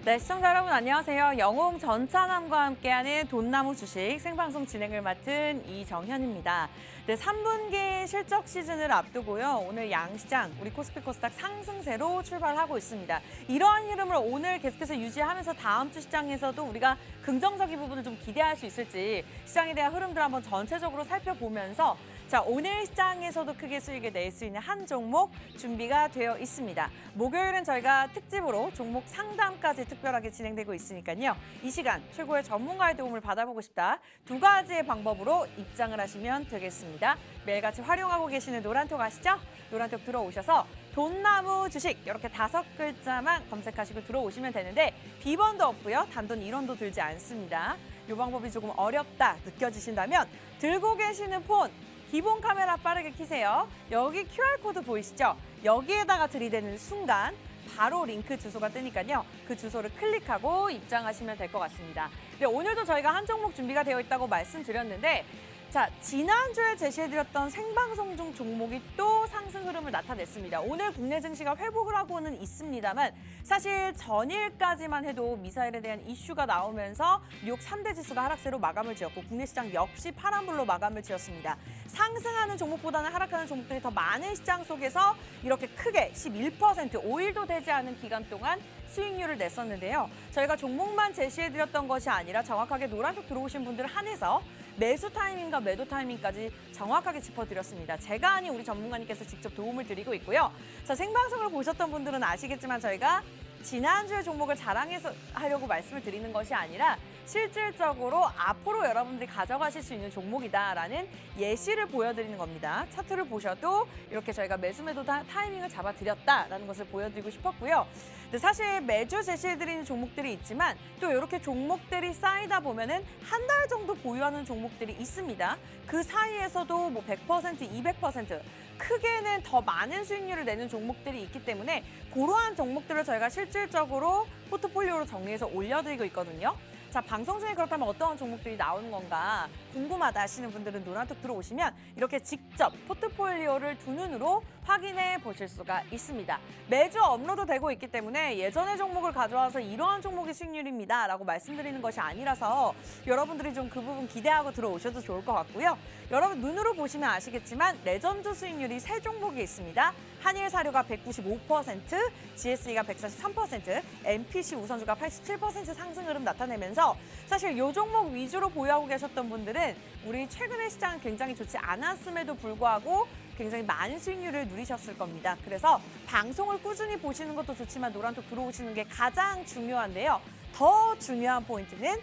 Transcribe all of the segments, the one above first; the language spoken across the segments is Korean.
네, 시청자 여러분 안녕하세요. 영웅 전찬함과 함께하는 돈나무 주식 생방송 진행을 맡은 이정현입니다. 네, 3분기 실적 시즌을 앞두고요. 오늘 양시장, 우리 코스피 코스닥 상승세로 출발하고 있습니다. 이러한 흐름을 오늘 계속해서 유지하면서 다음 주 시장에서도 우리가 긍정적인 부분을 좀 기대할 수 있을지 시장에 대한 흐름들 한번 전체적으로 살펴보면서 자, 오늘 시장에서도 크게 수익을 낼 수 있는 한 종목 준비가 되어 있습니다. 목요일은 저희가 특집으로 종목 상담까지 특별하게 진행되고 있으니까요. 이 시간 최고의 전문가의 도움을 받아보고 싶다. 두 가지의 방법으로 입장을 하시면 되겠습니다. 매일같이 활용하고 계시는 노란톡 아시죠? 노란톡 들어오셔서 돈나무 주식 이렇게 5글자만 검색하시고 들어오시면 되는데 비번도 없고요. 단돈 1원도 들지 않습니다. 이 방법이 조금 어렵다 느껴지신다면 들고 계시는 폰 기본 카메라 빠르게 켜세요. 여기 QR코드 보이시죠? 여기에다가 들이대는 순간 바로 링크 주소가 뜨니까요. 그 주소를 클릭하고 입장하시면 될 것 같습니다. 네, 오늘도 저희가 한 종목 준비가 되어 있다고 말씀드렸는데 자, 지난주에 제시해드렸던 생방송 중 종목이 또 상승 흐름을 나타냈습니다. 오늘 국내 증시가 회복을 하고는 있습니다만 사실 전일까지만 해도 미사일에 대한 이슈가 나오면서 뉴욕 3대 지수가 하락세로 마감을 지었고 국내 시장 역시 파란불로 마감을 지었습니다. 상승하는 종목보다는 하락하는 종목들이 더 많은 시장 속에서 이렇게 크게 11%, 5일도 되지 않은 기간 동안 수익률을 냈었는데요. 저희가 종목만 제시해드렸던 것이 아니라 정확하게 노란색 들어오신 분들을 한해서 매수 타이밍과 매도 타이밍까지 정확하게 짚어드렸습니다. 제가 아닌 우리 전문가님께서 직접 도움을 드리고 있고요. 자, 생방송을 보셨던 분들은 아시겠지만 저희가 지난주에 종목을 자랑해서 하려고 말씀을 드리는 것이 아니라 실질적으로 앞으로 여러분들이 가져가실 수 있는 종목이다라는 예시를 보여드리는 겁니다. 차트를 보셔도 이렇게 저희가 매수 매도 타이밍을 잡아드렸다라는 것을 보여드리고 싶었고요. 근데 사실 매주 제시해드리는 종목들이 있지만 또 이렇게 종목들이 쌓이다 보면은 한 달 정도 보유하는 종목들이 있습니다. 그 사이에서도 뭐 100%, 200% 크게는 더 많은 수익률을 내는 종목들이 있기 때문에 그러한 종목들을 저희가 실질적으로 포트폴리오로 정리해서 올려드리고 있거든요. 자, 방송 중에 그렇다면 어떤 종목들이 나오는 건가 궁금하다 하시는 분들은 노란톡 들어오시면 이렇게 직접 포트폴리오를 두 눈으로 확인해 보실 수가 있습니다. 매주 업로드 되고 있기 때문에 예전의 종목을 가져와서 이러한 종목이 수익률입니다 라고 말씀드리는 것이 아니라서 여러분들이 좀 그 부분 기대하고 들어오셔도 좋을 것 같고요. 여러분 눈으로 보시면 아시겠지만 레전드 수익률이 3종목이 있습니다. 한일사료가 195%, GSE가 143%, MPC 우선주가 87% 상승 흐름 나타내면서 사실 이 종목 위주로 보유하고 계셨던 분들은 우리 최근에 시장 굉장히 좋지 않았음에도 불구하고 굉장히 많은 수익률을 누리셨을 겁니다. 그래서 방송을 꾸준히 보시는 것도 좋지만 노란톡 들어오시는 게 가장 중요한데요. 더 중요한 포인트는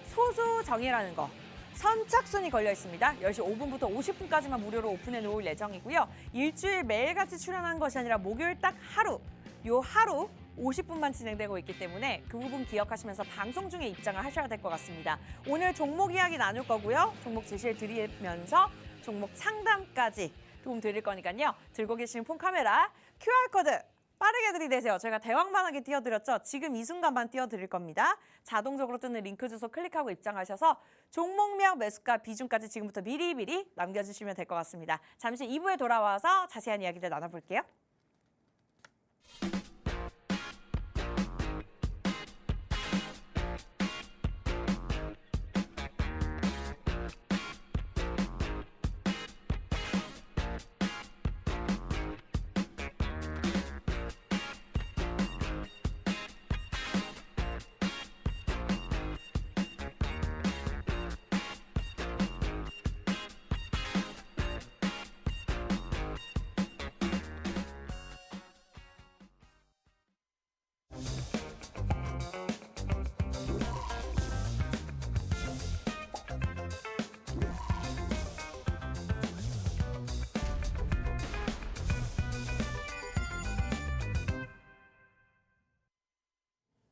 소수 정의라는 거. 선착순이 걸려 있습니다. 10시 5분부터 50분까지만 무료로 오픈해 놓을 예정이고요. 일주일 매일같이 출연한 것이 아니라 목요일 딱 하루, 요 하루 50분만 진행되고 있기 때문에 그 부분 기억하시면서 방송 중에 입장을 하셔야 될 것 같습니다. 오늘 종목 이야기 나눌 거고요. 종목 제시해 드리면서 종목 상담까지 도움 드릴 거니까요. 들고 계신 폰 카메라, QR코드 빠르게 들이대세요. 저희가 대왕만하게 띄워드렸죠. 지금 이 순간만 띄워드릴 겁니다. 자동적으로 뜨는 링크 주소 클릭하고 입장하셔서 종목명, 매수가, 비중까지 지금부터 미리미리 남겨주시면 될 것 같습니다. 잠시 2부에 돌아와서 자세한 이야기들 나눠볼게요.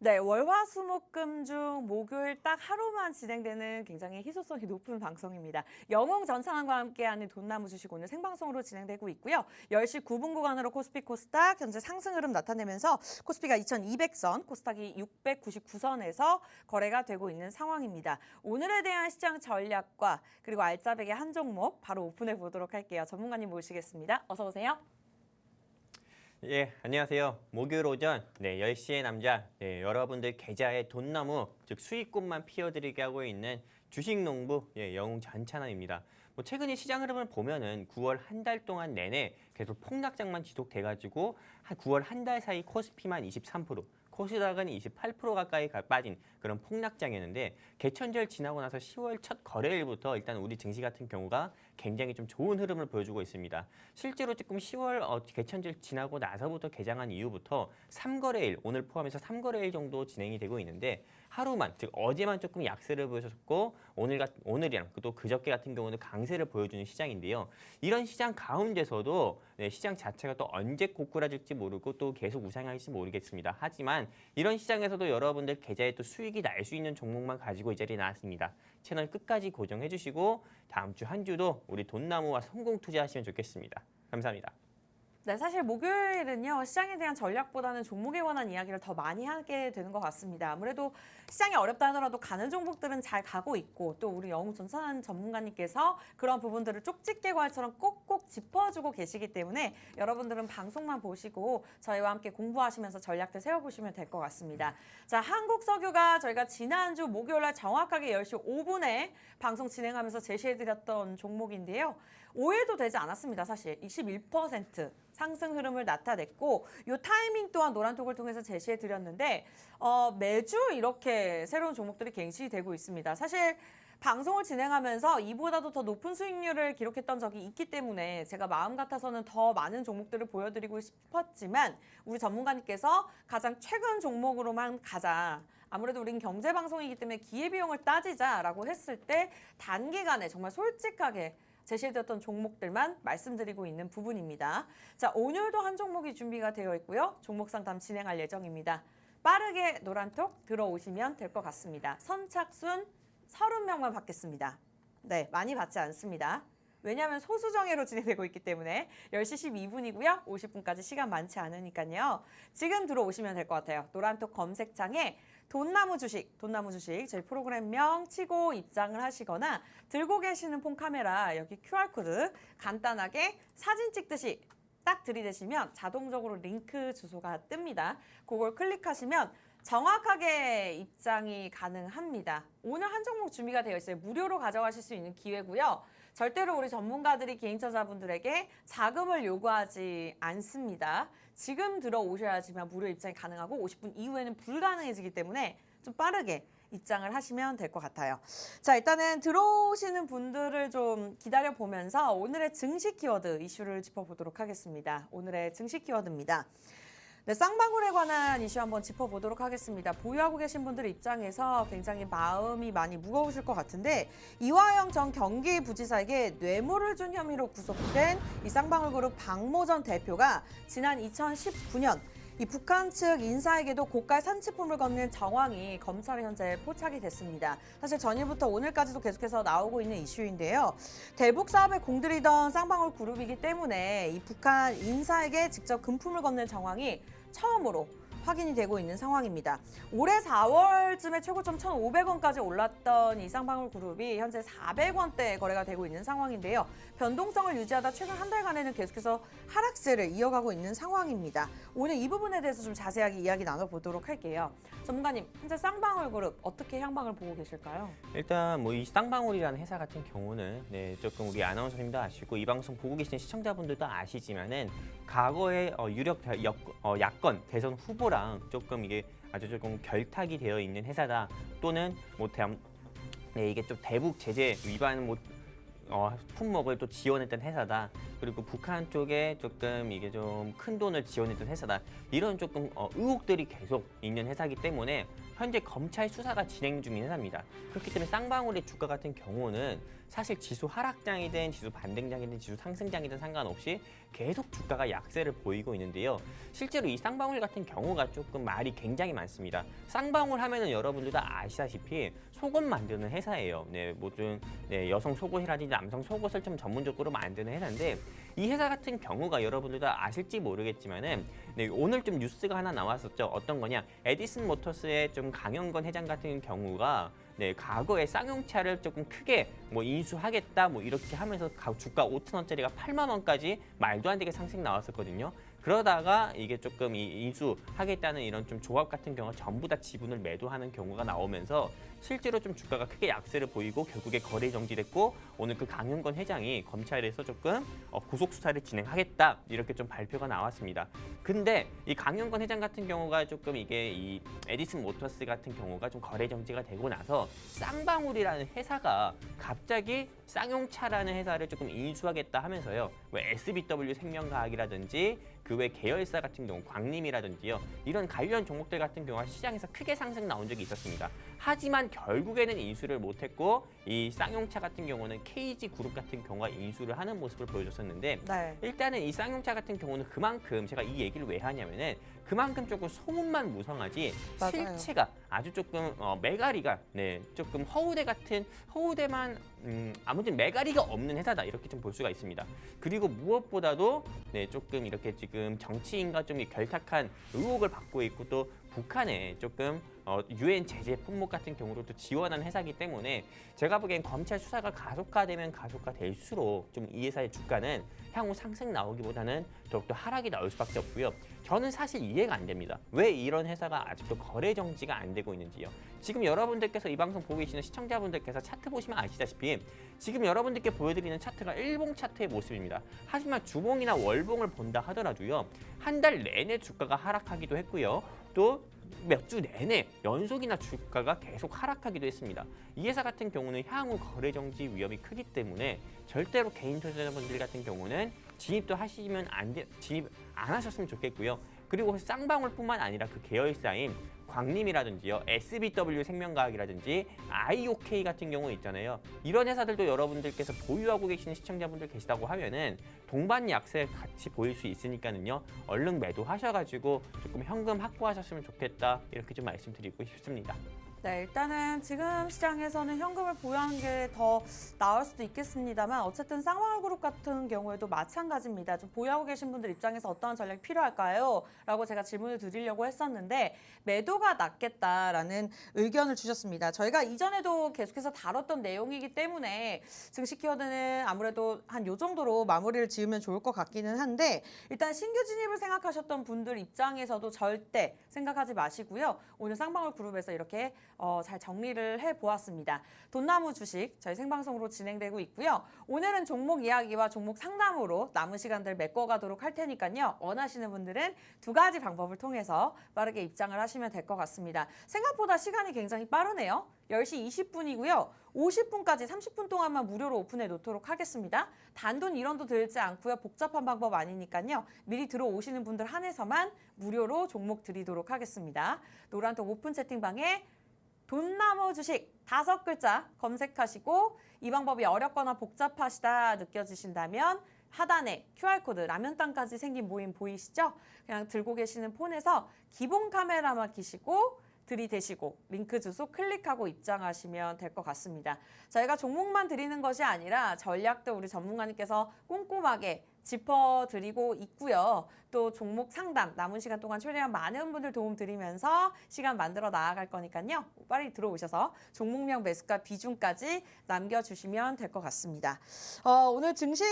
네, 월화수목금 중 목요일 딱 하루만 진행되는 굉장히 희소성이 높은 방송입니다. 영웅 전창환과 함께하는 돈나무 주식 오늘 생방송으로 진행되고 있고요. 10시 9분 구간으로 코스피 코스닥 현재 상승 흐름 나타내면서 코스피가 2200선, 코스닥이 699선에서 거래가 되고 있는 상황입니다. 오늘에 대한 시장 전략과 그리고 알짜배기 한 종목 바로 오픈해 보도록 할게요. 전문가님 모시겠습니다. 어서 오세요. 예, 안녕하세요. 목요일 오전 10시의 남자, 여러분들 계좌에 돈나무, 즉 수익꽃만 피워드리게 하고 있는 주식농부 영웅 전찬원입니다. 최근에 시장 흐름을 보면은 9월 한 달 동안 내내 계속 폭락장만 지속돼가지고 한 9월 한 달 사이 코스피만 23%, 코스닥은 28% 가까이 빠진 그런 폭락장이었는데 개천절 지나고 나서 10월 첫 거래일부터 일단 우리 증시 같은 경우가 굉장히 좀 좋은 흐름을 보여주고 있습니다. 실제로 조금 10월 개천절 지나고 나서부터 개장한 이후부터 3거래일, 오늘 포함해서 3거래일 정도 진행이 되고 있는데 하루만, 즉 어제만 조금 약세를 보여줬고 오늘이랑 또 그저께 같은 경우는 강세를 보여주는 시장인데요. 이런 시장 가운데서도 시장 자체가 또 언제 고꾸라질지 모르고 또 계속 우상향할지 모르겠습니다. 하지만 이런 시장에서도 여러분들 계좌에 또 수익이 날 수 있는 종목만 가지고 이 자리에 나왔습니다. 채널 끝까지 고정해 주시고 다음 주 한 주도 우리 돈나무와 성공 투자하시면 좋겠습니다. 감사합니다. 네, 사실 목요일은요, 시장에 대한 전략보다는 종목에 관한 이야기를 더 많이 하게 되는 것 같습니다. 아무래도 시장이 어렵다 하더라도 가는 종목들은 잘 가고 있고, 또 우리 영웅 전찬원 전문가님께서 그런 부분들을 쪽집게과처럼 꼭꼭 짚어주고 계시기 때문에 여러분들은 방송만 보시고 저희와 함께 공부하시면서 전략들 세워보시면 될 것 같습니다. 자, 한국석유가 저희가 지난주 목요일날 정확하게 10시 5분에 방송 진행하면서 제시해드렸던 종목인데요. 5일도 되지 않았습니다. 사실 21% 상승 흐름을 나타냈고 이 타이밍 또한 노란톡을 통해서 제시해드렸는데 매주 이렇게 새로운 종목들이 갱신되고 있습니다. 사실 방송을 진행하면서 이보다도 더 높은 수익률을 기록했던 적이 있기 때문에 제가 마음 같아서는 더 많은 종목들을 보여드리고 싶었지만 우리 전문가님께서 가장 최근 종목으로만 가자. 아무래도 우린 경제방송이기 때문에 기회비용을 따지자라고 했을 때 단기간에 정말 솔직하게 제시해드렸던 종목들만 말씀드리고 있는 부분입니다. 자, 오늘도 한 종목이 준비가 되어 있고요. 종목 상담 진행할 예정입니다. 빠르게 노란톡 들어오시면 될 것 같습니다. 선착순 30명만 받겠습니다. 네, 많이 받지 않습니다. 왜냐하면 소수정예로 진행되고 있기 때문에 10시 12분이고요. 50분까지 시간 많지 않으니까요. 지금 들어오시면 될 것 같아요. 노란톡 검색창에 돈나무 주식 저희 프로그램명 치고 입장을 하시거나 들고 계시는 폰 카메라 여기 QR코드 간단하게 사진 찍듯이 딱 들이대시면 자동적으로 링크 주소가 뜹니다. 그걸 클릭하시면 정확하게 입장이 가능합니다. 오늘 한 종목 준비가 되어 있어요. 무료로 가져가실 수 있는 기회고요. 절대로 우리 전문가들이 개인투자자분들에게 자금을 요구하지 않습니다. 지금 들어오셔야지만 무료 입장이 가능하고 50분 이후에는 불가능해지기 때문에 좀 빠르게 입장을 하시면 될 것 같아요. 자, 일단은 들어오시는 분들을 좀 기다려보면서 오늘의 증시 키워드 이슈를 짚어보도록 하겠습니다. 오늘의 증시 키워드입니다. 네, 쌍방울에 관한 이슈 한번 짚어보도록 하겠습니다. 보유하고 계신 분들 입장에서 굉장히 마음이 많이 무거우실 것 같은데 이화영 전 경기부지사에게 뇌물을 준 혐의로 구속된 이 쌍방울그룹 박모 전 대표가 지난 2019년 이 북한 측 인사에게도 고가의 산치품을 건넨 정황이 검찰에 현재 포착이 됐습니다. 사실 전일부터 오늘까지도 계속해서 나오고 있는 이슈인데요. 대북 사업에 공들이던 쌍방울 그룹이기 때문에 이 북한 인사에게 직접 금품을 건넨 정황이 처음으로 확인이 되고 있는 상황입니다. 올해 4월쯤에 최고점 1,500원까지 올랐던 이 쌍방울 그룹이 현재 400원대 거래가 되고 있는 상황인데요. 변동성을 유지하다 최근 한 달간에는 계속해서 하락세를 이어가고 있는 상황입니다. 오늘 이 부분에 대해서 좀 자세하게 이야기 나눠보도록 할게요. 전문가님, 현재 쌍방울 그룹 어떻게 향방을 보고 계실까요? 일단 이 쌍방울이라는 회사 같은 경우는 조금 우리 아나운서님도 아시고 이 방송 보고 계시는 시청자분들도 아시지만은 과거에 유력 야권 대선 후보랑 조금 이게 아주 조금 결탁이 되어 있는 회사다. 또는 이게 좀 대북 제재 위반 품목을 또 지원했던 회사다. 그리고 북한 쪽에 조금 이게 좀 큰 돈을 지원했던 회사다. 이런 조금 의혹들이 계속 있는 회사이기 때문에 현재 검찰 수사가 진행 중인 회사입니다. 그렇기 때문에 쌍방울의 주가 같은 경우는 사실 지수 하락장이든 지수 반등장이든 지수 상승장이든 상관없이 계속 주가가 약세를 보이고 있는데요. 실제로 이 쌍방울 같은 경우가 조금 말이 굉장히 많습니다. 쌍방울 하면은 여러분들 다 아시다시피 속옷 만드는 회사예요. 여성 속옷이라든지 남성 속옷을 좀 전문적으로 만드는 회사인데 이 회사 같은 경우가 여러분들 다 아실지 모르겠지만은 오늘 좀 뉴스가 하나 나왔었죠. 어떤 거냐? 에디슨 모터스의 좀 강영건 회장 같은 경우가 과거에 쌍용차를 조금 크게 인수하겠다 이렇게 하면서 주가 5,000원짜리가 8만 원까지 말도 안 되게 상승 나왔었거든요. 그러다가 이게 조금 인수하겠다는 이런 좀 조합 같은 경우가 전부 다 지분을 매도하는 경우가 나오면서 실제로 좀 주가가 크게 약세를 보이고 결국에 거래 정지됐고 오늘 그 강윤건 회장이 검찰에서 조금 구속 수사를 진행하겠다 이렇게 좀 발표가 나왔습니다. 근데 이 강윤건 회장 같은 경우가 조금 이게 이 에디슨 모터스 같은 경우가 좀 거래 정지가 되고 나서 쌍방울이라는 회사가 갑자기 쌍용차라는 회사를 조금 인수하겠다 하면서요. 왜 SBW 생명과학이라든지 그 외 계열사 같은 경우 광림이라든지요. 이런 관련 종목들 같은 경우가 시장에서 크게 상승 나온 적이 있었습니다. 하지만 결국에는 인수를 못했고 이 쌍용차 같은 경우는 KG그룹 같은 경우가 인수를 하는 모습을 보여줬었는데 네. 일단은 이 쌍용차 같은 경우는 그만큼 제가 이 얘기를 왜 하냐면은 그만큼 조금 소문만 무성하지 맞아요. 실체가 아주 조금 메가리가 조금 허우대만 아무튼 메가리가 없는 회사다 이렇게 좀 볼 수가 있습니다. 그리고 무엇보다도 조금 이렇게 지금 정치인과 좀 결탁한 의혹을 받고 있고 또 북한에 조금 유엔 제재 품목 같은 경우로도 지원한 회사이기 때문에 제가 보기엔 검찰 수사가 가속화되면 가속화될수록 좀 이 회사의 주가는 향후 상승 나오기보다는 더욱더 하락이 나올 수밖에 없고요. 저는 사실 이해가 안 됩니다. 왜 이런 회사가 아직도 거래 정지가 안 되고 있는지요. 지금 여러분들께서 이 방송 보고 계시는 시청자분들께서 차트 보시면 아시다시피 지금 여러분들께 보여드리는 차트가 일봉 차트의 모습입니다. 하지만 주봉이나 월봉을 본다 하더라도요. 한 달 내내 주가가 하락하기도 했고요. 또 몇 주 내내 연속이나 주가가 계속 하락하기도 했습니다. 이 회사 같은 경우는 향후 거래 정지 위험이 크기 때문에 절대로 개인 투자자분들 같은 경우는 진입도 하시면 진입 안 하셨으면 좋겠고요. 그리고 쌍방울뿐만 아니라 그 계열사인 광림이라든지요, SBW 생명과학이라든지 IOK 같은 경우 있잖아요. 이런 회사들도 여러분들께서 보유하고 계시는 시청자분들 계시다고 하면은 동반 약세 같이 보일 수 있으니까는요. 얼른 매도하셔가지고 조금 현금 확보하셨으면 좋겠다 이렇게 좀 말씀드리고 싶습니다. 네, 일단은 지금 시장에서는 현금을 보유하는 게 더 나을 수도 있겠습니다만 어쨌든 쌍방울그룹 같은 경우에도 마찬가지입니다. 좀 보유하고 계신 분들 입장에서 어떠한 전략이 필요할까요? 라고 제가 질문을 드리려고 했었는데 매도가 낫겠다라는 의견을 주셨습니다. 저희가 이전에도 계속해서 다뤘던 내용이기 때문에 증시 키워드는 아무래도 한 요 정도로 마무리를 지으면 좋을 것 같기는 한데 일단 신규 진입을 생각하셨던 분들 입장에서도 절대 생각하지 마시고요. 오늘 쌍방울그룹에서 이렇게 잘 정리를 해보았습니다. 돈나무 주식 저희 생방송으로 진행되고 있고요. 오늘은 종목 이야기와 종목 상담으로 남은 시간들 메꿔가도록 할 테니까요. 원하시는 분들은 두 가지 방법을 통해서 빠르게 입장을 하시면 될 것 같습니다. 생각보다 시간이 굉장히 빠르네요. 10시 20분이고요. 50분까지 30분 동안만 무료로 오픈해 놓도록 하겠습니다. 단돈 1원도 들지 않고요. 복잡한 방법 아니니까요. 미리 들어오시는 분들 한해서만 무료로 종목 드리도록 하겠습니다. 노란톡 오픈 채팅방에 돈나무 주식 5글자 검색하시고 이 방법이 어렵거나 복잡하시다 느껴지신다면 하단에 QR코드 라면땅까지 생긴 모임 보이시죠? 그냥 들고 계시는 폰에서 기본 카메라만 켜시고 들이대시고 링크 주소 클릭하고 입장하시면 될 것 같습니다. 저희가 종목만 드리는 것이 아니라 전략도 우리 전문가님께서 꼼꼼하게 짚어드리고 있고요. 또 종목 상담 남은 시간 동안 최대한 많은 분들 도움 드리면서 시간 만들어 나아갈 거니까요. 빨리 들어오셔서 종목명 매수가 비중까지 남겨주시면 될 것 같습니다. 오늘 증시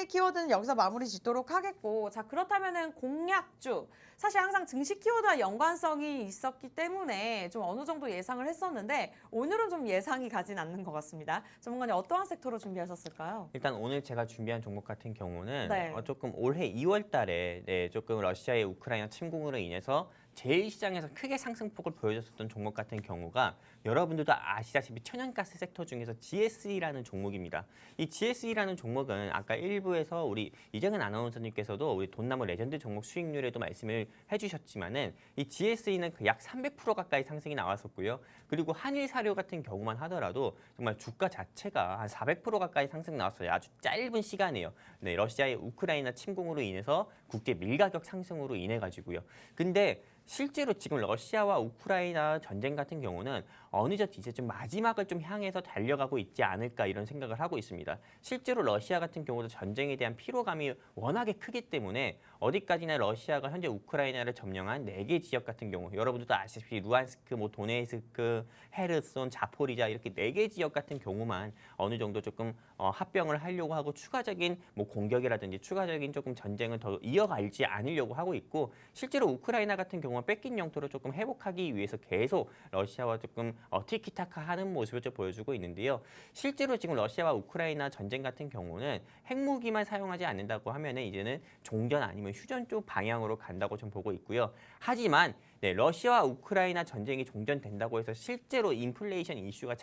키워드는 여기서 마무리 짓도록 하겠고 자 그렇다면은 공략주 사실 항상 증시 키워드와 연관성이 있었기 때문에 좀 어느 정도 예상을 했었는데 오늘은 좀 예상이 가진 않는 것 같습니다. 전문가님 어떠한 섹터로 준비하셨을까요? 일단 오늘 제가 준비한 종목 같은 경우는 네. 조금 올해 2월 달에 조금 러시아의 우크라이나 침공으로 인해서 제1시장에서 크게 상승폭을 보여줬었던 종목 같은 경우가 여러분들도 아시다시피 천연가스 섹터 중에서 GSE라는 종목입니다. 이 GSE라는 종목은 아까 1부에서 우리 이정현 아나운서님께서도 우리 돈나무 레전드 종목 수익률에도 말씀을 해주셨지만은 이 GSE는 그 약 300% 가까이 상승이 나왔었고요. 그리고 한일 사료 같은 경우만 하더라도 정말 주가 자체가 한 400% 가까이 상승 나왔어요. 아주 짧은 시간이에요. 네, 러시아의 우크라이나 침공으로 인해서 국제 밀가격 상승으로 인해 가지고요. 근데 실제로 지금 러시아와 우크라이나 전쟁 같은 경우는 어느덧 이제 좀 마지막을 좀 향해서 달려가고 있지 않을까 이런 생각을 하고 있습니다. 실제로 러시아 같은 경우도 전쟁에 대한 피로감이 워낙에 크기 때문에 어디까지나 러시아가 현재 우크라이나를 점령한 4개 지역 같은 경우 여러분들도 아시다시피 루안스크, 도네스크, 헤르손, 자포리자 이렇게 4개 지역 같은 경우만 어느 정도 조금 합병을 하려고 하고 추가적인 공격이라든지 추가적인 조금 전쟁을 더 이어가지 않으려고 하고 있고 실제로 우크라이나 같은 경우는 뺏긴 영토를 조금 회복하기 위해서 계속 러시아와 조금 티키타카하는 모습을 좀 보여주고 있는데요. 실제로 지금 러시아와 우크라이나 전쟁 같은 경우는 핵무기만 사용하지 않는다고 하면은 이제는 종전 아니면 휴전 쪽 방향으로 간다고 좀 보고 있고요. 하지만 네, 러시아와 우크라이나 전쟁이 종전된다고 해서 실제로 인플레이션 이슈가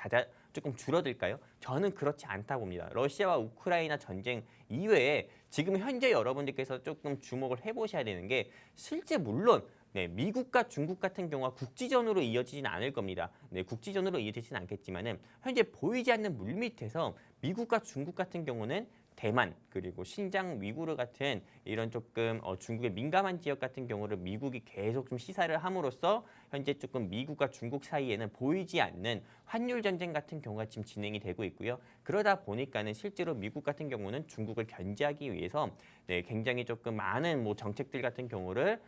조금 줄어들까요? 저는 그렇지 않다고 봅니다. 러시아와 우크라이나 전쟁 이외에 지금 현재 여러분들께서 조금 주목을 해보셔야 되는 게 실제 물론 네, 미국과 중국 같은 경우가 국지전으로 이어지진 않을 겁니다. 네, 국지전으로 이어지진 않겠지만은 현재 보이지 않는 물밑에서 미국과 중국 같은 경우는 대만 그리고 신장 위구르 같은 이런 조금 중국의 민감한 지역 같은 경우를 미국이 계속 좀 시사를 함으로써 현재 조금 미국과 중국 사이에는 보이지 않는 환율 전쟁 같은 경우가 지금 진행이 되고 있고요. 그러다 보니까는 실제로 미국 같은 경우는 중국을 견제하기 위해서 네, 굉장히 조금 많은 뭐 정책들 같은 경우를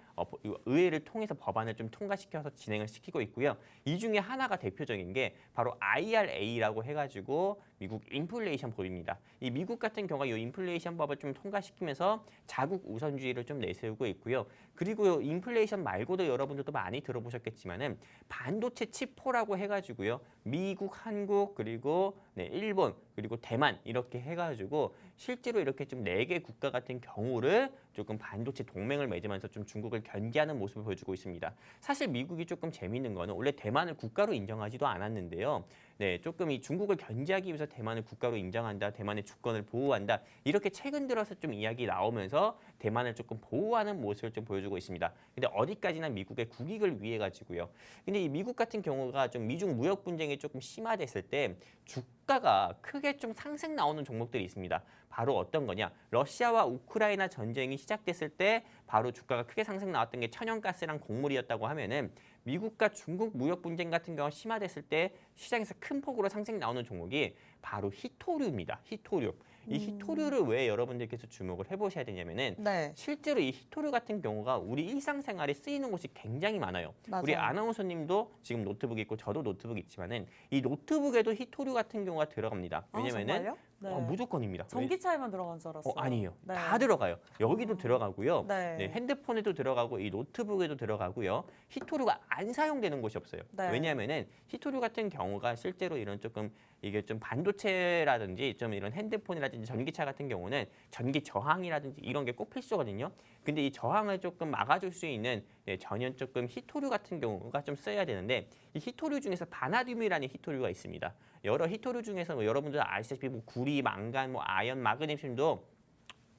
의회를 통해서 법안을 좀 통과시켜서 진행을 시키고 있고요. 이 중에 하나가 대표적인 게 바로 IRA라고 해가지고 미국 인플레이션 법입니다. 이 미국 같은 경우가 이 인플레이션 법을 좀 통과시키면서 자국 우선주의를 좀 내세우고 있고요. 그리고 인플레이션 말고도 여러분들도 많이 들어보셨겠지만은 반도체 칩포라고 해가지고요. 미국, 한국 그리고 네, 일본 그리고 대만 이렇게 해가지고 실제로 이렇게 좀 4개 국가 같은 경우를 조금 반도체 동맹을 맺으면서 좀 중국을 견제하는 모습을 보여주고 있습니다. 사실 미국이 조금 재미있는 거는 원래 대만을 국가로 인정하지도 않았는데요. 네, 조금 이 중국을 견제하기 위해서 대만을 국가로 인정한다, 대만의 주권을 보호한다 이렇게 최근 들어서 좀 이야기 나오면서 대만을 조금 보호하는 모습을 좀 보여주고 있습니다. 근데 어디까지나 미국의 국익을 위해 가지고요. 근데 이 미국 같은 경우가 좀 미중 무역 분쟁이 조금 심화됐을 때 주가가 크게 좀 상승 나오는 종목들이 있습니다. 바로 어떤 거냐? 러시아와 우크라이나 전쟁이 시작됐을 때 바로 주가가 크게 상승 나왔던 게 천연가스랑 곡물이었다고 하면은 미국과 중국 무역 분쟁 같은 경우 심화됐을 때 시장에서 큰 폭으로 상승 나오는 종목이 바로 히토류입니다. 히토류. 이 히토류를 왜 여러분들께서 주목을 해보셔야 되냐면은 네. 실제로 이 히토류 같은 경우가 우리 일상생활에 쓰이는 곳이 굉장히 많아요. 맞아요. 우리 아나운서님도 지금 노트북 있고 저도 노트북 있지만은 이 노트북에도 히토류 같은 경우가 들어갑니다. 왜냐면은 정말요? 네. 무조건입니다. 전기차에만 들어간 줄 알았어요. 아니에요. 네. 다 들어가요. 여기도 들어가고요. 네. 네, 핸드폰에도 들어가고 이 노트북에도 들어가고요. 히토류가 안 사용되는 곳이 없어요. 네. 왜냐하면은 히토류 같은 경우가 실제로 이런 조금 이게 좀 반도체라든지 좀 이런 핸드폰이라든지 전기차 같은 경우는 전기 저항이라든지 이런 게 꼭 필수거든요. 근데 이 저항을 조금 막아줄 수 있는 전혀 조금 히토류 같은 경우가 좀 써야 되는데 이 히토류 중에서 바나듐이라는 히토류가 있습니다. 여러 히토류 중에서 뭐 여러분들 아시다시피 뭐 구리, 망간, 뭐 아연, 마그네슘도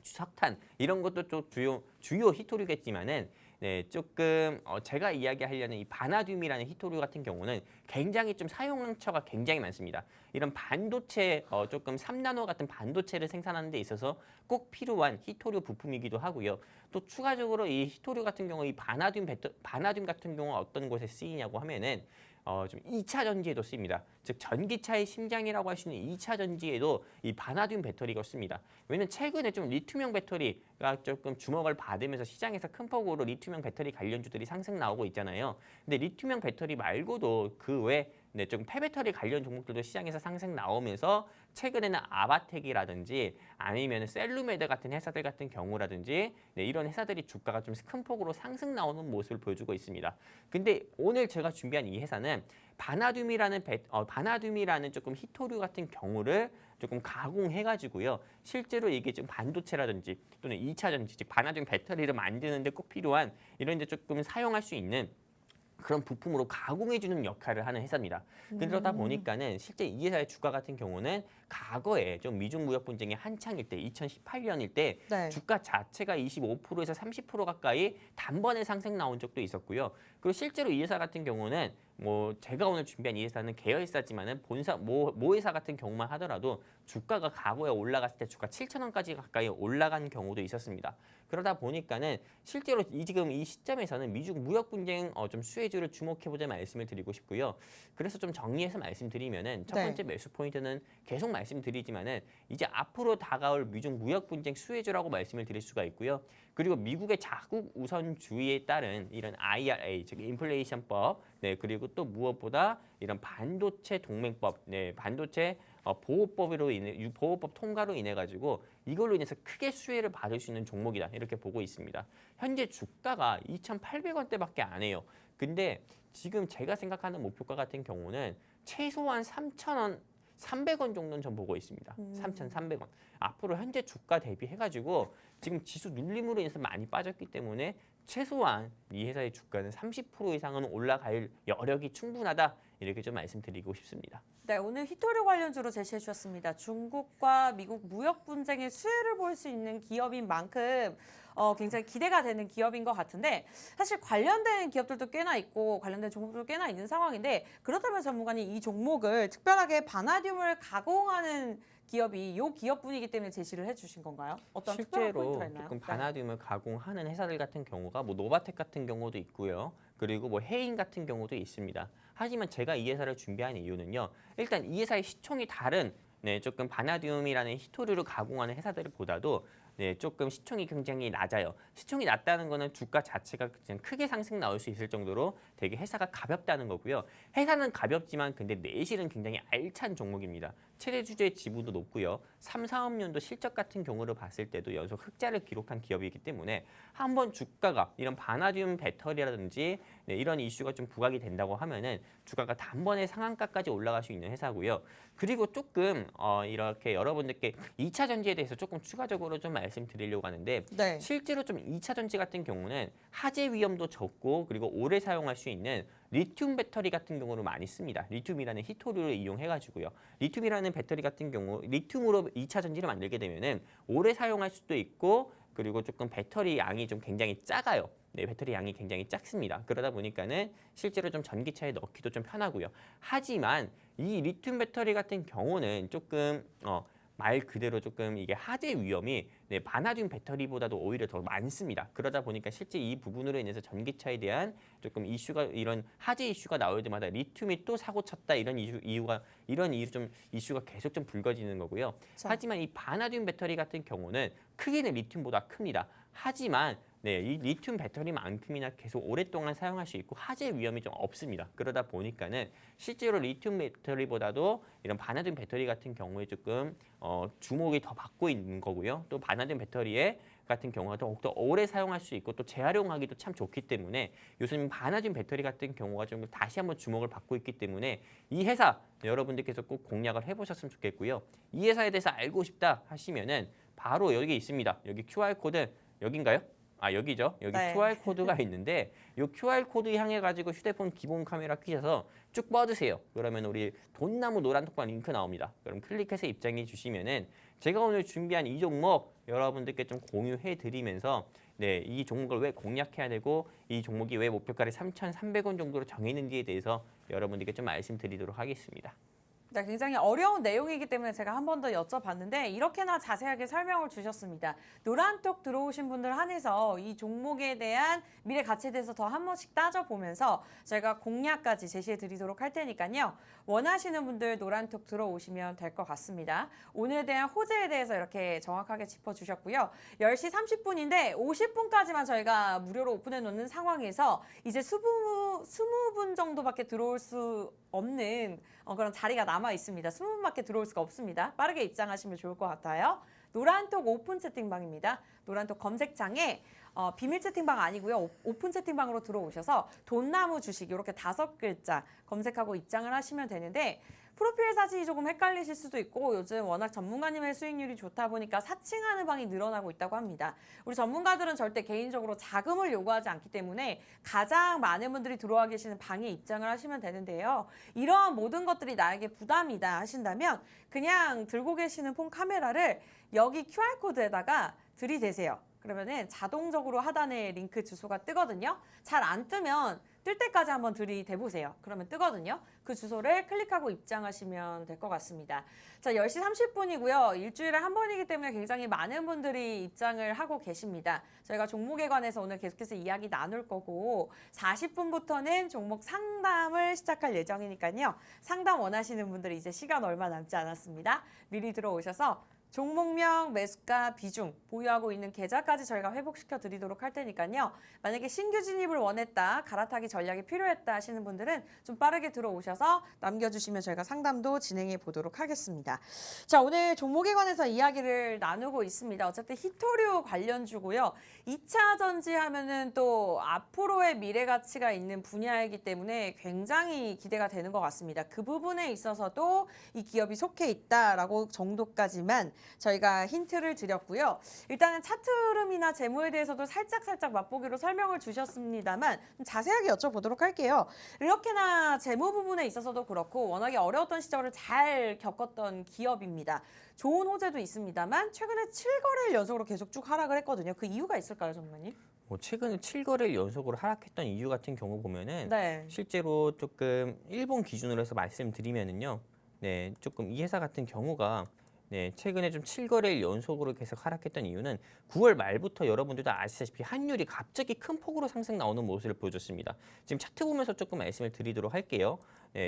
석탄 이런 것도 좀 주요 히토류겠지만은 네, 조금 제가 이야기하려는 이 바나듐이라는 히토류 같은 경우는 굉장히 좀 사용처가 굉장히 많습니다. 이런 반도체 조금 3나노 같은 반도체를 생산하는 데 있어서 꼭 필요한 히토류 부품이기도 하고요. 또 추가적으로 이 히토류 같은 경우 이 바나듐 같은 경우 어떤 곳에 쓰이냐고 하면은 좀 2차 전지에도 쓰입니다. 즉 전기차의 심장이라고 할 수 있는 2차 전지에도 이 바나듐 배터리가 쓰입니다. 왜냐면 최근에 좀 리튬형 배터리가 조금 주목을 받으면서 시장에서 큰 폭으로 리튬형 배터리 관련주들이 상승 나오고 있잖아요. 근데 리튬형 배터리 말고도 그 외 네, 좀 폐배터리 관련 종목들도 시장에서 상승 나오면서 최근에는 아바텍이라든지 아니면 셀루메드 같은 회사들 같은 경우라든지 네, 이런 회사들이 주가가 좀 큰 폭으로 상승 나오는 모습을 보여주고 있습니다. 근데 오늘 제가 준비한 이 회사는 바나듐이라는 조금 히토류 같은 경우를 조금 가공해가지고요. 실제로 이게 지금 반도체라든지 또는 2차 전지, 즉 바나듐 배터리를 만드는데 꼭 필요한 이런 데 조금 사용할 수 있는 그런 부품으로 가공해주는 역할을 하는 회사입니다. 그러다 보니까는 실제 이 회사의 주가 같은 경우는 과거에 좀 미중 무역 분쟁이 한창일 때 2018년일 때 네. 주가 자체가 25%에서 30% 가까이 단번에 상승 나온 적도 있었고요. 그리고 실제로 이 회사 같은 경우는 뭐 제가 오늘 준비한 이 회사는 계열사지만은 본사 모 회사 같은 경우만 하더라도 주가가 과거에 올라갔을 때 주가 7,000원까지 가까이 올라간 경우도 있었습니다. 그러다 보니까는 실제로 지금 이 시점에서는 미중 무역 분쟁 좀 수혜주를 주목해보자 말씀을 드리고 싶고요. 그래서 좀 정리해서 말씀드리면은 첫 번째 매수 포인트는 계속 말씀드리지만은 이제 앞으로 다가올 미중 무역 분쟁 수혜주라고 말씀을 드릴 수가 있고요. 그리고 미국의 자국 우선주의에 따른 이런 IRA, 즉 인플레이션법, 네, 그리고 또 무엇보다 이런 반도체 동맹법, 네, 반도체 보호법으로 인해 보호법 통과로 인해 가지고 이걸로 인해서 크게 수혜를 받을 수 있는 종목이다 이렇게 보고 있습니다. 현재 주가가 2,800원대밖에 안 해요. 근데 지금 제가 생각하는 목표가 같은 경우는 최소한 3,000원, 300원 정도는 전 보고 있습니다. 3,300원. 앞으로 현재 주가 대비해가지고 지금 지수 눌림으로 인해서 많이 빠졌기 때문에 최소한 이 회사의 주가는 30% 이상은 올라갈 여력이 충분하다. 이렇게 좀 말씀드리고 싶습니다. 네, 오늘 히토류 관련주로 제시해 주셨습니다. 중국과 미국 무역 분쟁의 수혜를 볼 수 있는 기업인 만큼 굉장히 기대가 되는 기업인 것 같은데 사실 관련된 기업들도 꽤나 있고 관련된 종목들도 꽤나 있는 상황인데 그렇다면 전문가님 이 종목을 특별하게 바나듐을 가공하는 기업이 이 기업분이기 때문에 제시를 해주신 건가요? 어떤 특별한 실제로 포인트가 있나요? 조금 바나듐을 가공하는 회사들 같은 경우가 뭐 노바텍 같은 경우도 있고요. 그리고 뭐 해인 같은 경우도 있습니다. 하지만 제가 이 회사를 준비한 이유는요. 일단 이 회사의 시총이 다른 조금 바나듐이라는 히토류를 가공하는 회사들보다도 조금 시총이 굉장히 낮아요. 시총이 낮다는 거는 주가 자체가 그냥 크게 상승 나올 수 있을 정도로 되게 회사가 가볍다는 거고요. 회사는 가볍지만 근데 내실은 굉장히 알찬 종목입니다. 최대 주주의 지분도 높고요. 3, 4업년도 실적 같은 경우를 봤을 때도 연속 흑자를 기록한 기업이기 때문에 한번 주가가 이런 바나듐 배터리라든지 이런 이슈가 좀 부각이 된다고 하면은 주가가 단번에 상한가까지 올라갈 수 있는 회사고요. 그리고 조금 이렇게 여러분들께 2차 전지에 대해서 조금 추가적으로 좀 말씀드리려고 하는데 네. 실제로 좀 2차 전지 같은 경우는 화재 위험도 적고 그리고 오래 사용할 수 있는 리튬 배터리 같은 경우를 많이 씁니다. 리튬이라는 히토류를 이용해가지고요. 리튬이라는 배터리 같은 경우 리튬으로 2차 전지를 만들게 되면은 오래 사용할 수도 있고 그리고 조금 배터리 양이 좀 굉장히 작아요. 네, 배터리 양이 굉장히 작습니다. 그러다 보니까는 실제로 좀 전기차에 넣기도 좀 편하고요. 하지만 이 리튬 배터리 같은 경우는 조금 말 그대로 조금 이게 화재 위험이 바나듐 배터리보다도 오히려 더 많습니다. 그러다 보니까 실제 이 부분으로 인해서 전기차에 대한 조금 이슈가 이런 화재 이슈가 나올 때마다 리튬이 또 사고 쳤다 이런 이유로 좀 이슈가 계속 좀 불거지는 거고요. 자. 하지만 이 바나듐 배터리 같은 경우는 크기는 리튬보다 큽니다. 하지만 이 리튬 배터리만큼이나 계속 오랫동안 사용할 수 있고 화재 위험이 좀 없습니다. 그러다 보니까는 실제로 리튬 배터리보다도 이런 바나듐 배터리 같은 경우에 조금 주목이 더 받고 있는 거고요. 또 바나듐 배터리에 같은 경우가 더욱더 오래 사용할 수 있고 또 재활용하기도 참 좋기 때문에 요즘 바나듐 배터리 같은 경우가 좀 다시 한번 주목을 받고 있기 때문에 이 회사 여러분들께서 꼭 공략을 해보셨으면 좋겠고요. 이 회사에 대해서 알고 싶다 하시면은 바로 여기 있습니다. 여기 QR 코드 여긴가요? 아 여기죠. 여기 네. QR 코드가 있는데 이 QR 코드 향해 가지고 휴대폰 기본 카메라 켜셔서 쭉 뻗으세요. 그러면 우리 돈나무 노란 톡방 링크 나옵니다. 그럼 클릭해서 입장해 주시면은 제가 오늘 준비한 이 종목 여러분들께 좀 공유해 드리면서 이 종목을 왜 공략해야 되고 이 종목이 왜 목표가를 3,300원 정도로 정했는지에 대해서 여러분들께 좀 말씀드리도록 하겠습니다. 네, 굉장히 어려운 내용이기 때문에 제가 한 번 더 여쭤봤는데 이렇게나 자세하게 설명을 주셨습니다. 노란톡 들어오신 분들 한해서 이 종목에 대한 미래 가치에 대해서 더 한 번씩 따져보면서 제가 공략까지 제시해 드리도록 할 테니까요. 원하시는 분들 노란톡 들어오시면 될 것 같습니다. 오늘에 대한 호재에 대해서 이렇게 정확하게 짚어주셨고요. 10시 30분인데 50분까지만 저희가 무료로 오픈해 놓는 상황에서 이제 20분 정도밖에 들어올 수 없는 그런 자리가 남아 있습니다. 20분밖에 들어올 수가 없습니다. 빠르게 입장하시면 좋을 것 같아요. 노란톡 오픈 채팅방입니다. 노란톡 검색창에 비밀 채팅방 아니고요. 오픈 채팅방으로 들어오셔서 돈나무 주식 이렇게 5글자 검색하고 입장을 하시면 되는데 프로필 사진이 조금 헷갈리실 수도 있고 요즘 워낙 전문가님의 수익률이 좋다 보니까 사칭하는 방이 늘어나고 있다고 합니다. 우리 전문가들은 절대 개인적으로 자금을 요구하지 않기 때문에 가장 많은 분들이 들어와 계시는 방에 입장을 하시면 되는데요. 이러한 모든 것들이 나에게 부담이다 하신다면 그냥 들고 계시는 폰 카메라를 여기 QR코드에다가 들이대세요. 그러면은 자동적으로 하단에 링크 주소가 뜨거든요. 잘 안 뜨면 뜰 때까지 한번 들이대보세요. 그러면 뜨거든요. 그 주소를 클릭하고 입장하시면 될 것 같습니다. 자, 10시 30분이고요. 일주일에 한 번이기 때문에 굉장히 많은 분들이 입장을 하고 계십니다. 저희가 종목에 관해서 오늘 계속해서 이야기 나눌 거고 40분부터는 종목 상담을 시작할 예정이니까요. 상담 원하시는 분들이 이제 시간 얼마 남지 않았습니다. 미리 들어오셔서 종목명, 매수가, 비중, 보유하고 있는 계좌까지 저희가 회복시켜 드리도록 할 테니까요. 만약에 신규 진입을 원했다, 갈아타기 전략이 필요했다 하시는 분들은 좀 빠르게 들어오셔서 남겨주시면 저희가 상담도 진행해 보도록 하겠습니다. 자, 오늘 종목에 관해서 이야기를 나누고 있습니다. 어쨌든 히토류 관련주고요. 2차 전지 하면은 또 앞으로의 미래 가치가 있는 분야이기 때문에 굉장히 기대가 되는 것 같습니다. 그 부분에 있어서도 이 기업이 속해 있다라고 정도까지만 저희가 힌트를 드렸고요. 일단은 차트 흐름이나 재무에 대해서도 살짝 맛보기로 설명을 주셨습니다만 좀 자세하게 여쭤보도록 할게요. 이렇게나 재무 부분에 있어서도 그렇고 워낙에 어려웠던 시절을 잘 겪었던 기업입니다. 좋은 호재도 있습니다만 최근에 7거래일 연속으로 계속 쭉 하락을 했거든요. 그 이유가 있을까요, 전문가님? 최근에 7거래일 연속으로 하락했던 이유 같은 경우 보면은 네. 실제로 조금 일본 기준으로 해서 말씀드리면은요. 네, 조금 이 회사 같은 경우가 최근에 좀 7거래일 연속으로 계속 하락했던 이유는 9월 말부터 여러분들도 아시다시피 환율이 갑자기 큰 폭으로 상승 나오는 모습을 보여줬습니다. 지금 차트 보면서 조금 말씀을 드리도록 할게요.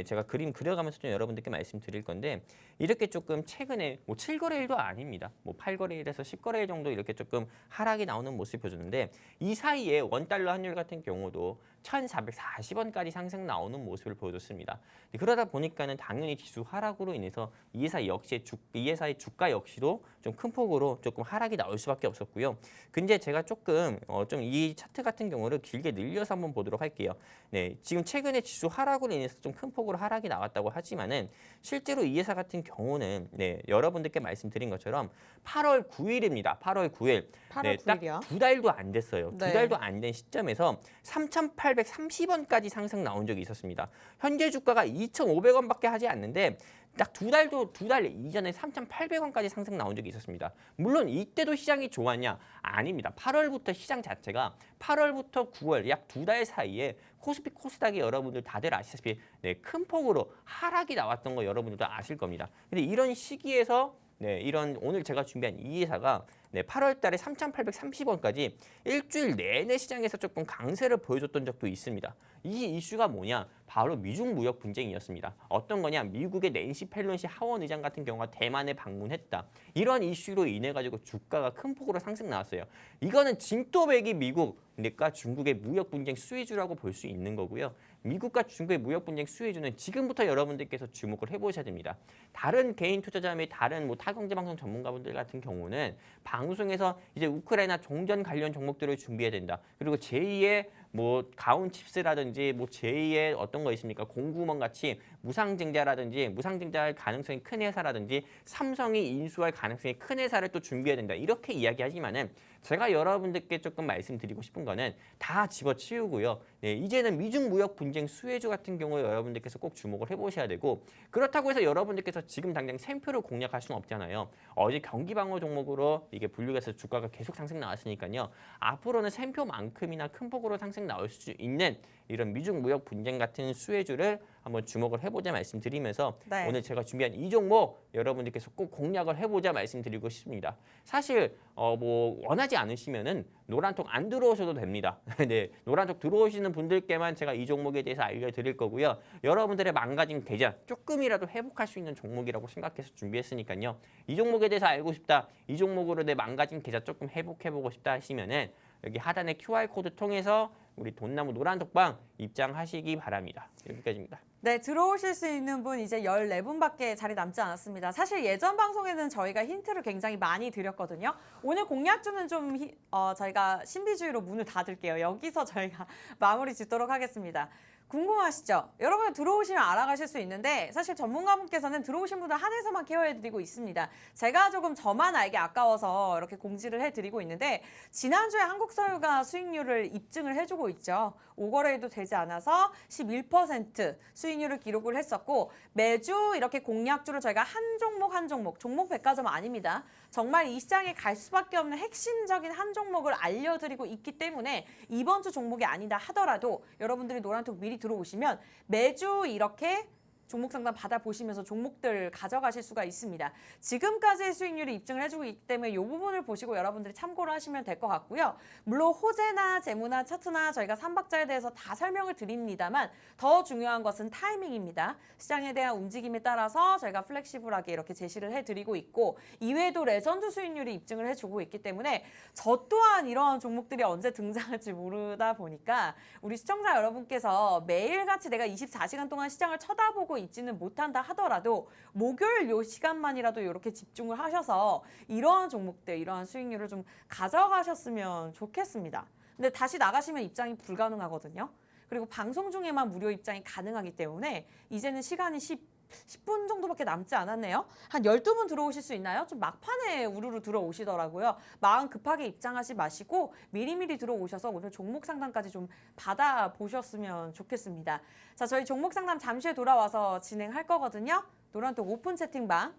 제가 그림 그려가면서 좀 여러분들께 말씀드릴 건데 이렇게 조금 최근에 7거래일도 아닙니다. 8거래일에서 10거래일 정도 이렇게 조금 하락이 나오는 모습을 보여줬는데 이 사이에 원달러 환율 같은 경우도 1,440원까지 상승 나오는 모습을 보여줬습니다. 그러다 보니까는 당연히 지수 하락으로 인해서 이 회사의 주가 역시도 좀 큰 폭으로 조금 하락이 나올 수밖에 없었고요. 근데 제가 조금 좀 이 차트 같은 경우를 길게 늘려서 한번 보도록 할게요. 네, 지금 최근에 지수 하락으로 인해서 좀 큰 폭으로 하락이 나왔다고 하지만은 실제로 이 회사 같은 경우는 여러분들께 말씀드린 것처럼 8월 9일입니다. 8월 9일. 8월 9일이요? 딱 두 달도 안 됐어요. 네. 두 달도 안 된 시점에서 3,830원까지 상승 나온 적이 있었습니다. 현재 주가가 2,500원밖에 하지 않는데 딱 두 달 이전에 3,800원까지 상승 나온 적이 있었습니다. 물론 이때도 시장이 좋았냐? 아닙니다. 8월부터 시장 자체가 8월부터 9월 약 두 달 사이에 코스피 코스닥이 여러분들 다들 아시다시피 큰 폭으로 하락이 나왔던 거 여러분들도 아실 겁니다. 근데 이런 시기에서 이런 오늘 제가 준비한 이 회사가 8월 달에 3,830원까지 일주일 내내 시장에서 조금 강세를 보여줬던 적도 있습니다. 이 이슈가 뭐냐? 바로 미중 무역 분쟁이었습니다. 어떤 거냐? 미국의 낸시 펠로시 하원 의장 같은 경우가 대만에 방문했다. 이런 이슈로 인해 가지고 주가가 큰 폭으로 상승 나왔어야 이거는 진또배기 미국과 중국의 무역 분쟁 수혜주라고 볼 수 있는 거고요. 미국과 중국의 무역 분쟁 수혜주는 지금부터 여러분들께서 주목을 해보셔야 됩니다. 다른 개인 투자자 및 다른 타경제 방송 전문가분들 같은 경우는 방송에서 이제 우크라이나 종전 관련 종목들을 준비해야 된다. 그리고 제2의 가온칩스라든지 제2의 어떤 거 있습니까? 공구먼 같이 무상증자할 가능성이 큰 회사라든지 삼성이 인수할 가능성이 큰 회사를 또 준비해야 된다. 이렇게 이야기하지만은 제가 여러분들께 조금 말씀드리고 싶은 거는 다 집어치우고요. 이제는 미중 무역 분쟁 수혜주 같은 경우에 여러분들께서 꼭 주목을 해보셔야 되고 그렇다고 해서 여러분들께서 지금 당장 샘표를 공략할 수는 없잖아요. 어제 경기방어 종목으로 이게 분류해서 주가가 계속 상승 나왔으니까요. 앞으로는 샘표만큼이나 큰 폭으로 상승 나올 수 있는 이런 미중 무역 분쟁 같은 수혜주를 한번 주목을 해보자 말씀드리면서 오늘 제가 준비한 이 종목 여러분들께서 꼭 공략을 해보자 말씀드리고 싶습니다. 사실 원하지 않으시면은 노란톡 안 들어오셔도 됩니다. 노란톡 들어오시는 분들께만 제가 이 종목에 대해서 알려드릴 거고요. 여러분들의 망가진 계좌 조금이라도 회복할 수 있는 종목이라고 생각해서 준비했으니까요. 이 종목에 대해서 알고 싶다. 이 종목으로 내 망가진 계좌 조금 회복해보고 싶다 하시면은 여기 하단의 QR코드 통해서 우리 돈나무 노란톡방 입장하시기 바랍니다. 여기까지입니다. 네, 들어오실 수 있는 분 이제 14분밖에 자리 남지 않았습니다. 사실 예전 방송에는 저희가 힌트를 굉장히 많이 드렸거든요. 오늘 공략주는 좀 저희가 신비주의로 문을 닫을게요. 여기서 저희가 마무리 짓도록 하겠습니다. 궁금하시죠? 여러분 들어오시면 알아가실 수 있는데 사실 전문가분께서는 들어오신 분들 한해서만 케어해드리고 있습니다. 제가 조금 저만 알기 아까워서 이렇게 공지를 해드리고 있는데 지난주에 한국서유가 수익률을 입증을 해주고 있죠. 오거래도 되지 않아서 11% 수익률을 기록을 했었고 매주 이렇게 공략주를 저희가 한 종목 종목 백화점 아닙니다. 정말 이 시장에 갈 수밖에 없는 핵심적인 한 종목을 알려드리고 있기 때문에 이번 주 종목이 아니다 하더라도 여러분들이 노란톡 미리 들어오시면 매주 이렇게 종목 상담 받아보시면서 종목들 가져가실 수가 있습니다. 지금까지의 수익률이 입증을 해주고 있기 때문에 이 부분을 보시고 여러분들이 참고를 하시면 될 것 같고요. 물론 호재나 재무나 차트나 저희가 삼박자에 대해서 다 설명을 드립니다만 더 중요한 것은 타이밍입니다. 시장에 대한 움직임에 따라서 저희가 플렉시블하게 이렇게 제시를 해드리고 있고 이외에도 레전드 수익률이 입증을 해주고 있기 때문에 저 또한 이러한 종목들이 언제 등장할지 모르다 보니까 우리 시청자 여러분께서 매일같이 내가 24시간 동안 시장을 쳐다보고 있지는 못한다 하더라도 목요일 요 시간만이라도 이렇게 집중을 하셔서 이러한 종목들, 이러한 수익률을 좀 가져가셨으면 좋겠습니다. 근데 다시 나가시면 입장이 불가능하거든요. 그리고 방송 중에만 무료 입장이 가능하기 때문에 이제는 시간이 10분 정도밖에 남지 않았네요. 한 12분 들어오실 수 있나요? 좀 막판에 우르르 들어오시더라고요. 마음 급하게 입장하지 마시고 미리미리 들어오셔서 오늘 종목 상담까지 좀 받아보셨으면 좋겠습니다. 자, 저희 종목 상담 잠시 후에 돌아와서 진행할 거거든요. 노란톡 오픈 채팅방.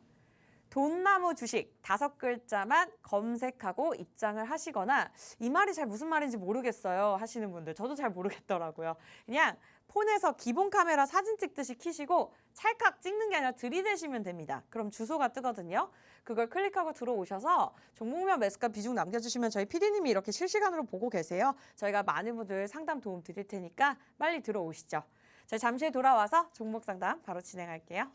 돈나무 주식 5글자만 검색하고 입장을 하시거나 이 말이 잘 무슨 말인지 모르겠어요 하시는 분들 저도 잘 모르겠더라고요. 그냥 폰에서 기본 카메라 사진 찍듯이 켜시고 찰칵 찍는 게 아니라 들이대시면 됩니다. 그럼 주소가 뜨거든요. 그걸 클릭하고 들어오셔서 종목명 매수가 비중 남겨주시면 저희 PD님이 이렇게 실시간으로 보고 계세요. 저희가 많은 분들 상담 도움 드릴 테니까 빨리 들어오시죠. 저희 잠시 후에 돌아와서 종목 상담 바로 진행할게요.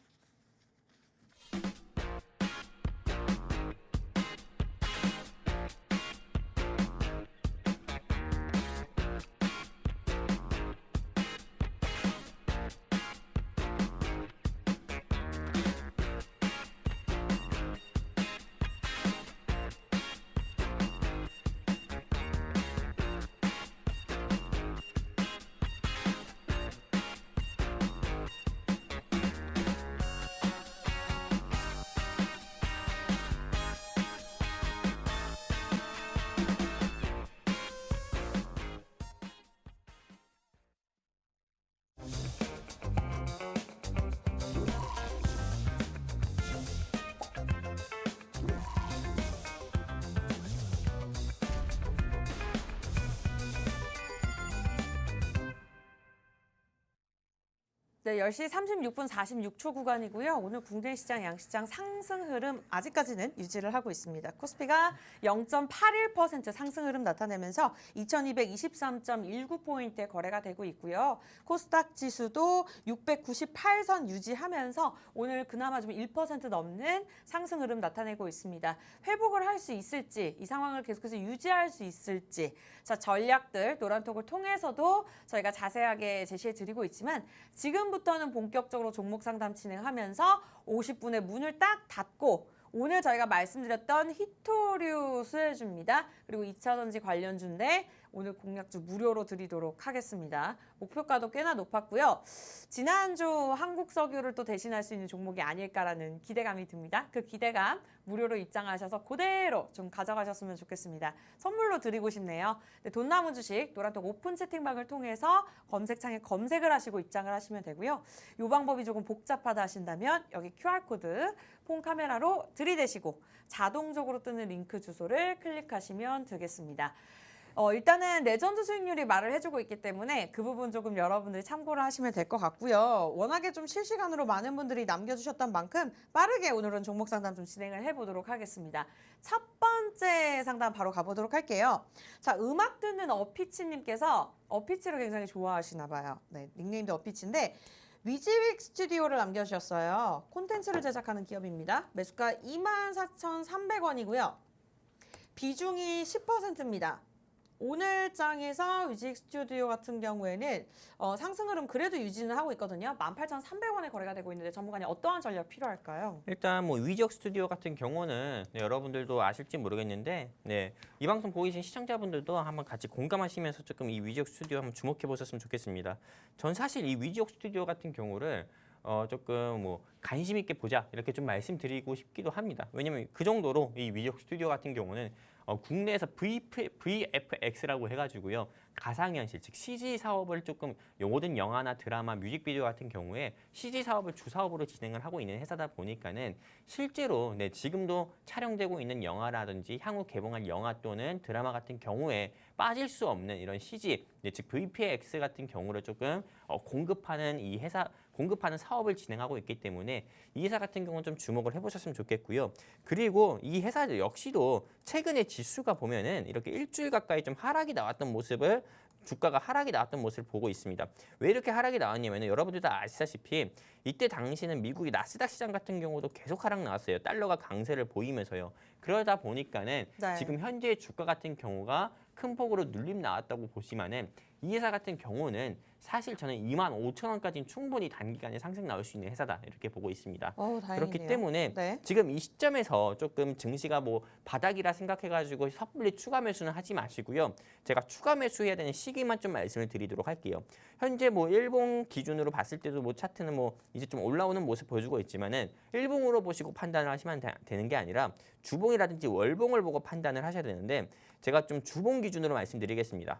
네, 10시 36분 46초 구간이고요. 오늘 국내 시장, 양시장 상승 흐름 아직까지는 유지를 하고 있습니다. 코스피가 0.81% 상승 흐름 나타내면서 2223.19포인트에 거래가 되고 있고요. 코스닥 지수도 698선 유지하면서 오늘 그나마 좀 1% 넘는 상승 흐름 나타내고 있습니다. 회복을 할 수 있을지, 이 상황을 계속해서 유지할 수 있을지, 자, 전략들 노란톡을 통해서도 저희가 자세하게 제시해 드리고 있지만 지금부터는 본격적으로 종목 상담 진행하면서 50분에 문을 딱 닫고 오늘 저희가 말씀드렸던 히토류 수혜주입니다. 그리고 2차전지 관련주인데 오늘 공략주 무료로 드리도록 하겠습니다. 목표가도 꽤나 높았고요. 지난주 한국석유를 또 대신할 수 있는 종목이 아닐까라는 기대감이 듭니다. 그 기대감 무료로 입장하셔서 그대로 좀 가져가셨으면 좋겠습니다. 선물로 드리고 싶네요. 네, 돈나무 주식 노란톡 오픈 채팅방을 통해서 검색창에 검색을 하시고 입장을 하시면 되고요. 이 방법이 조금 복잡하다 하신다면 여기 QR코드 폰 카메라로 들이대시고 자동적으로 뜨는 링크 주소를 클릭하시면 되겠습니다. 일단은 레전드 수익률이 말을 해주고 있기 때문에 그 부분 조금 여러분들이 참고를 하시면 될 것 같고요. 워낙에 좀 실시간으로 많은 분들이 남겨주셨던 만큼 빠르게 오늘은 종목 상담 좀 진행을 해보도록 하겠습니다. 첫 번째 상담 바로 가보도록 할게요. 자, 음악 듣는 어피치님께서 어피치를 굉장히 좋아하시나 봐요. 네, 닉네임도 어피치인데 위지윅 스튜디오를 남겨주셨어요. 콘텐츠를 제작하는 기업입니다. 매수가 24,300원이고요. 비중이 10%입니다. 오늘 장에서 위지윅 스튜디오 같은 경우에는 상승 흐름 그래도 유지는 하고 있거든요. 18,300원에 거래가 되고 있는데 전문가님 어떠한 전략 필요할까요? 일단 뭐 위지웍 스튜디오 같은 경우는 여러분들도 아실지 모르겠는데 이 방송 보고 계신 시청자분들도 한번 같이 공감하시면서 조금 이 위지웍 스튜디오 한번 주목해 보셨으면 좋겠습니다. 전 사실 이 위지웍 스튜디오 같은 경우를 조금 뭐 관심 있게 보자 이렇게 좀 말씀드리고 싶기도 합니다. 왜냐면 그 정도로 이 위지웍 스튜디오 같은 경우는 국내에서 VFX라고 해가지고요. 가상현실, 즉 CG 사업을 조금 모든 영화나 드라마, 뮤직비디오 같은 경우에 CG 사업을 주사업으로 진행을 하고 있는 회사다 보니까는 실제로 지금도 촬영되고 있는 영화라든지 향후 개봉할 영화 또는 드라마 같은 경우에 빠질 수 없는 이런 CG, 즉 VFX 같은 경우를 조금 공급하는 공급하는 사업을 진행하고 있기 때문에 이 회사 같은 경우는 좀 주목을 해보셨으면 좋겠고요. 그리고 이 회사 역시도 최근에 지수가 보면은 이렇게 일주일 가까이 좀 하락이 나왔던 모습을 주가가 하락이 나왔던 모습을 보고 있습니다. 왜 이렇게 하락이 나왔냐면 여러분들 다 아시다시피 이때 당시는 미국의 나스닥 시장 같은 경우도 계속 하락 나왔어요. 달러가 강세를 보이면서요. 그러다 보니까는 네. 지금 현재 주가 같은 경우가 큰 폭으로 눌림 나왔다고 보시면은 이 회사 같은 경우는 사실 저는 25,000원까지는 충분히 단기간에 상승 나올 수 있는 회사다 이렇게 보고 있습니다. 다행이네요. 그렇기 때문에 네. 지금 이 시점에서 조금 증시가 바닥이라 생각해가지고 섣불리 추가 매수는 하지 마시고요. 제가 추가 매수해야 되는 시기만 좀 말씀을 드리도록 할게요. 현재 일봉 기준으로 봤을 때도 차트는 이제 좀 올라오는 모습 보여주고 있지만은 일봉으로 보시고 판단을 하시면 되는 게 아니라 주봉이라든지 월봉을 보고 판단을 하셔야 되는데 제가 좀 주봉 기준으로 말씀드리겠습니다.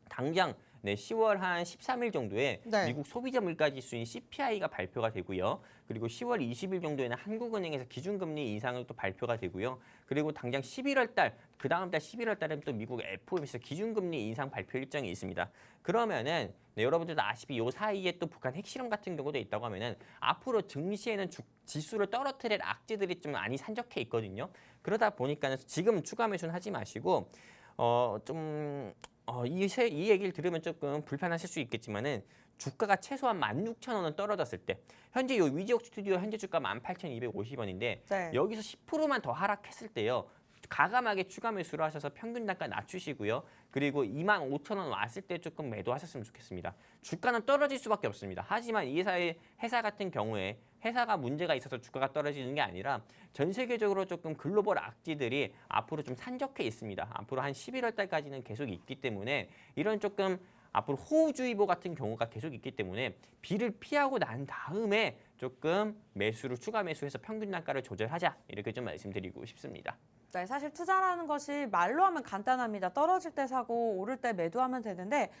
당장 10월 한 13일 정도에 네. 미국 소비자 물가 지수인 CPI가 발표가 되고요. 그리고 10월 20일 정도에는 한국은행에서 기준금리 인상을 또 발표가 되고요. 그리고 당장 11월 달, 그 다음 달 11월 달에는 또 미국 FOMC에서 기준금리 인상 발표 일정이 있습니다. 그러면은 여러분들도 아시피 이 사이에 또 북한 핵실험 같은 경우도 있다고 하면은 앞으로 증시에는 지수를 떨어뜨릴 악재들이 좀 많이 산적해 있거든요. 그러다 보니까는 지금 추가 매수는 하지 마시고 이 얘기를 들으면 조금 불편하실 수 있겠지만은 주가가 최소한 16,000원은 떨어졌을 때 현재 이 위지옥 스튜디오 현재 주가 18,250원인데 네. 여기서 10%만 더 하락했을 때요. 과감하게 추가 매수를 하셔서 평균 단가 낮추시고요. 그리고 25,000원 왔을 때 조금 매도하셨으면 좋겠습니다. 주가는 떨어질 수밖에 없습니다. 하지만 이 회사 같은 경우에 회사가 문제가 있어서 주가가 떨어지는 게 아니라 전 세계적으로 조금 글로벌 악재들이 앞으로 좀 산적해 있습니다. 앞으로 한 11월 달까지는 계속 있기 때문에 이런 조금 앞으로 호우주의보 같은 경우가 계속 있기 때문에 비를 피하고 난 다음에 조금 추가 매수해서 평균 단가를 조절하자 이렇게 좀 말씀드리고 싶습니다. 네, 사실 투자라는 것이 말로 하면 간단합니다. 떨어질 때 사고 오를 때 매도하면 되는데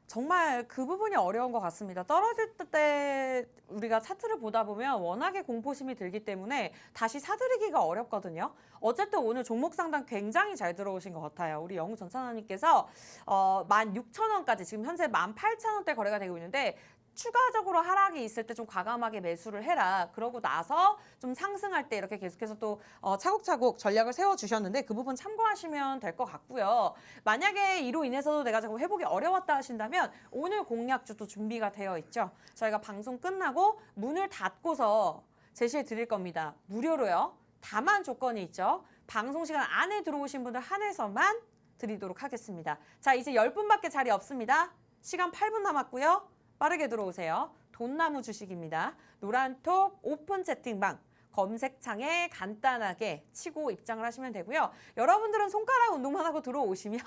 정말 그 부분이 어려운 것 같습니다. 떨어질 때 우리가 차트를 보다 보면 워낙에 공포심이 들기 때문에 다시 사들이기가 어렵거든요. 어쨌든 오늘 종목 상담 굉장히 잘 들어오신 것 같아요. 우리 영우 전찬원님께서 16,000원까지 지금 현재 18,000원대 거래가 되고 있는데 추가적으로 하락이 있을 때 좀 과감하게 매수를 해라. 그러고 나서 좀 상승할 때 이렇게 계속해서 또 차곡차곡 전략을 세워주셨는데 그 부분 참고하시면 될 것 같고요. 만약에 이로 인해서도 내가 조금 회복이 어려웠다 하신다면 오늘 공략주도 준비가 되어 있죠. 저희가 방송 끝나고 문을 닫고서 제시해 드릴 겁니다. 무료로요. 다만 조건이 있죠. 방송 시간 안에 들어오신 분들 한해서만 드리도록 하겠습니다. 자, 이제 10분밖에 자리 없습니다. 시간 8분 남았고요. 빠르게 들어오세요. 돈나무 주식입니다. 노란톡 오픈 채팅방 검색창에 간단하게 치고 입장을 하시면 되고요. 여러분들은 손가락 운동만 하고 들어오시면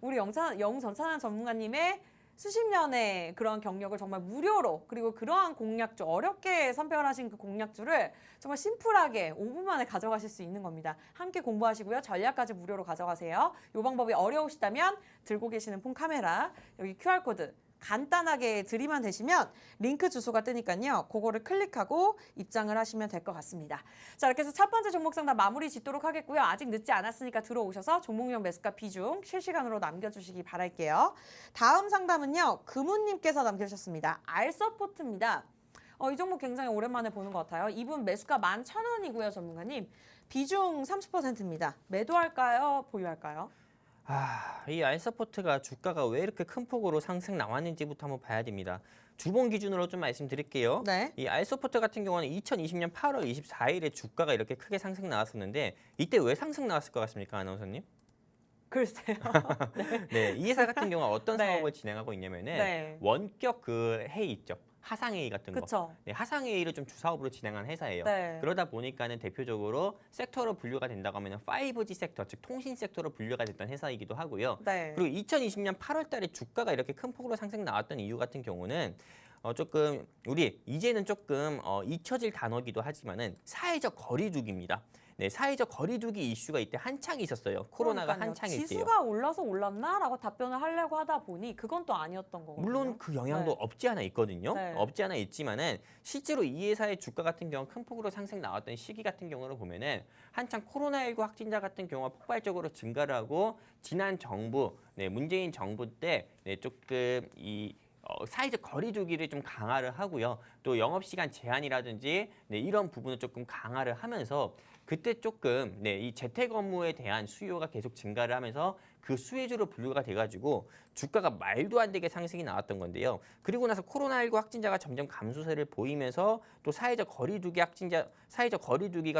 우리 영웅 전찬환 전문가님의 수십 년의 그런 경력을 정말 무료로 그리고 그러한 공략주 어렵게 선별하신 그 공략주를 정말 심플하게 5분 만에 가져가실 수 있는 겁니다. 함께 공부하시고요. 전략까지 무료로 가져가세요. 이 방법이 어려우시다면 들고 계시는 폰 카메라 여기 QR코드 간단하게 들이만 되시면 링크 주소가 뜨니까요. 그거를 클릭하고 입장을 하시면 될 것 같습니다. 자, 이렇게 해서 첫 번째 종목 상담 마무리 짓도록 하겠고요. 아직 늦지 않았으니까 들어오셔서 종목명 매수가 비중 실시간으로 남겨주시기 바랄게요. 다음 상담은요. 금우님께서 남겨주셨습니다. 알서포트입니다. 이 종목 굉장히 오랜만에 보는 것 같아요. 이분 매수가 11,000원이고요. 전문가님. 비중 30%입니다. 매도할까요? 보유할까요? 이 알서포트가 주가가 왜 이렇게 큰 폭으로 상승 나왔는지부터 한번 봐야 됩니다. 주봉 기준으로 좀 말씀드릴게요. 네. 이 알서포트 같은 경우는 2020년 8월 24일에 주가가 이렇게 크게 상승 나왔었는데 이때 왜 상승 나왔을 것 같습니까, 아나운서님? 글쎄요. 네, 이 회사 같은 경우는 어떤 네. 사업을 진행하고 있냐면은 네. 원격 그 회의 있죠. 하상회의 같은 거. 그쵸. 네, 하상회의를 좀 주사업으로 진행한 회사예요. 네. 그러다 보니까는 대표적으로 섹터로 분류가 된다고 하면 5G 섹터, 즉 통신 섹터로 분류가 됐던 회사이기도 하고요. 네. 그리고 2020년 8월 달에 주가가 이렇게 큰 폭으로 상승 나왔던 이유 같은 경우는 조금 우리 이제는 조금 잊혀질 단어기도 하지만은 사회적 거리두기입니다. 네, 사회적 거리두기 이슈가 이때 한창 있었어요. 코로나가 그러니까요. 한창일 때요. 지수가 올라서 올랐나라고 답변을 하려고 하다 보니 그건 또 아니었던 거거든요. 물론 그 영향도 네. 없지 않아 있거든요. 네. 없지 않아 있지만은 실제로 이 회사의 주가 같은 경우 큰 폭으로 상승 나왔던 시기 같은 경우를 보면은 한창 코로나19 확진자 같은 경우가 폭발적으로 증가를 하고 지난 정부, 네, 문재인 정부 때 네, 조금 사회적 거리두기를 좀 강화를 하고요. 또 영업시간 제한이라든지 네, 이런 부분을 조금 강화를 하면서 그때 조금 네, 이 재택업무에 대한 수요가 계속 증가를 하면서 그 수혜주로 분류가 돼가지고 주가가 말도 안 되게 상승이 나왔던 건데요. 그리고 나서 코로나19 확진자가 점점 감소세를 보이면서 또 사회적 거리두기가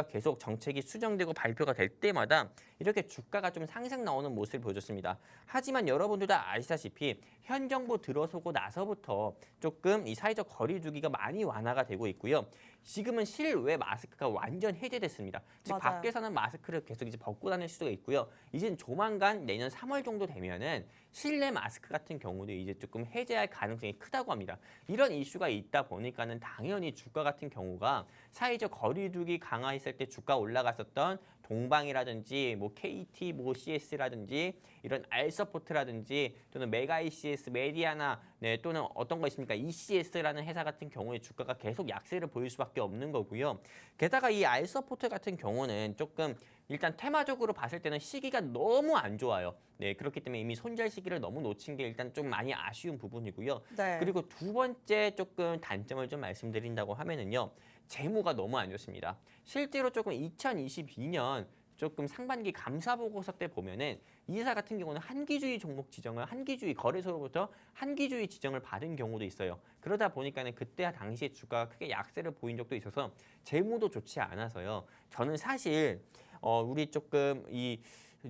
계속 정책이 수정되고 발표가 될 때마다 이렇게 주가가 좀 상승 나오는 모습을 보여줬습니다. 하지만 여러분들 다 아시다시피 현 정부 들어서고 나서부터 조금 이 사회적 거리두기가 많이 완화가 되고 있고요. 지금은 실외 마스크가 완전 해제됐습니다. 즉 맞아요. 밖에서는 마스크를 계속 이제 벗고 다닐 수가 있고요. 이제는 조만간 내년 3월 정도 되면은 실내 마스크 같은 경우도 이제 조금 해제할 가능성이 크다고 합니다. 이런 이슈가 있다 보니까는 당연히 주가 같은 경우가 사회적 거리두기 강화했을 때 주가 올라갔었던 동방이라든지 뭐 KT, 뭐 CS라든지 이런 알서포트라든지 또는 메가 ECS, 메디아나 네, 또는 어떤 거 있습니까? ECS라는 회사 같은 경우에 주가가 계속 약세를 보일 수밖에 없는 거고요. 게다가 이 알서포트 같은 경우는 조금 일단 테마적으로 봤을 때는 시기가 너무 안 좋아요. 네, 그렇기 때문에 이미 손절 시기를 너무 놓친 게 일단 좀 많이 아쉬운 부분이고요. 네. 그리고 두 번째 조금 단점을 좀 말씀드린다고 하면은요. 재무가 너무 안 좋습니다. 실제로 조금 2022년 조금 상반기 감사 보고서 때 보면은 이 회사 같은 경우는 한기주의 종목 지정을 한기주의 거래소로부터 한기주의 지정을 받은 경우도 있어요. 그러다 보니까는 그때 당시에 주가가 크게 약세를 보인 적도 있어서 재무도 좋지 않아서요. 저는 사실 우리 조금 이